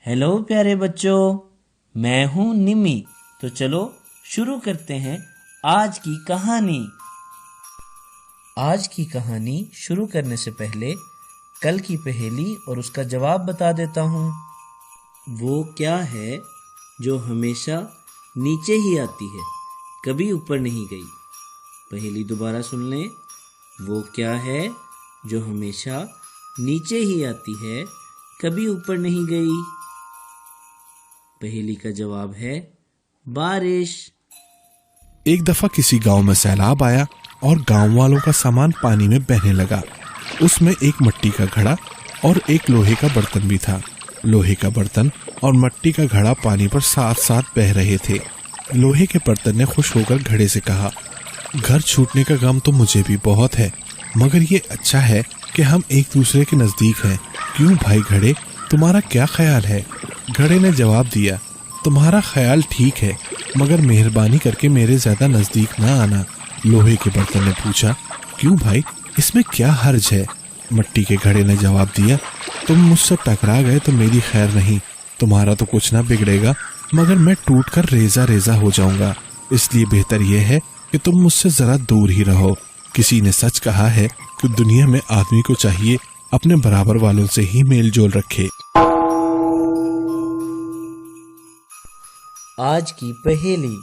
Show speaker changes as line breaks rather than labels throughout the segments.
Hello प्यारे बच्चों, मैं हूँ निमी। तो चलो शुरू करते हैं आज की कहानी। आज की कहानी शुरू करने से पहले कल की पहेली और उसका जवाब बता देता हूँ। वो क्या है जो हमेशा नीचे ही आती है, कभी ऊपर नहीं गई? पहेली दोबारा सुन लें। वो क्या है जो हमेशा नीचे ही आती है, कभी ऊपर नहीं गई? पहेली का जवाब है बारिश।
एक दफा किसी गांव में सैलाब आया और गांव वालों का सामान पानी में बहने लगा। उसमें एक मिट्टी का घड़ा और एक लोहे का बर्तन भी था। लोहे का बर्तन और मिट्टी का घड़ा पानी पर साथ साथ बह रहे थे। लोहे के बर्तन ने खुश होकर घड़े से कहा, घर छूटने का गम तो मुझे भी बहुत है, मगर ये अच्छा है कि हम एक दूसरे के नजदीक हैं। क्यों भाई घड़े, तुम्हारा क्या ख्याल है? घड़े ने जवाब दिया, तुम्हारा ख्याल ठीक है, मगर मेहरबानी करके मेरे ज्यादा नजदीक ना आना। लोहे के बर्तन ने पूछा, क्यों भाई, इसमें क्या हर्ज है? मिट्टी के घड़े ने जवाब दिया, तुम मुझसे टकरा गए तो मेरी खैर नहीं, तुम्हारा तो कुछ ना बिगड़ेगा, मगर मैं टूट कर रेजा रेजा हो जाऊंगा। इसलिए बेहतर यह है कि तुम मुझसे जरा दूर ही रहो। किसी ने सच कहा है कि दुनिया में आदमी को चाहिए अपने बराबर वालों से ही मेल जोल रखे।
आज की पहेली।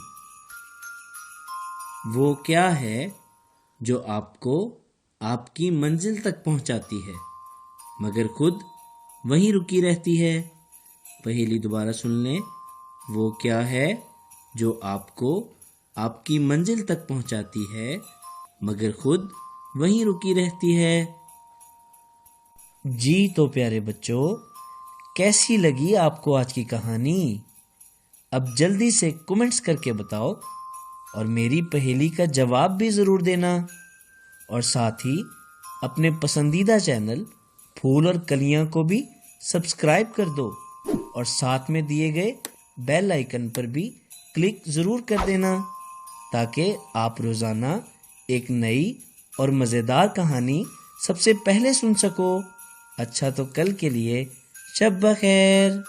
वो क्या है जो आपको आपकी मंजिल तक पहुंचाती है, मगर खुद वहीं रुकी रहती है? पहेली दोबारा सुन लें। वो क्या है जो आपको आपकी मंजिल तक पहुंचाती है, मगर खुद वहीं रुकी रहती है? जी तो प्यारे बच्चों, कैसी लगी आपको आज की कहानी? अब जल्दी से कमेंट्स करके बताओ और मेरी पहेली का जवाब भी ज़रूर देना। और साथ ही अपने पसंदीदा चैनल फूल और कलियां को भी सब्सक्राइब कर दो और साथ में दिए गए बेल आइकन पर भी क्लिक ज़रूर कर देना, ताकि आप रोज़ाना एक नई और मज़ेदार कहानी सबसे पहले सुन सको। अच्छा, तो कल के लिए शब बखैर।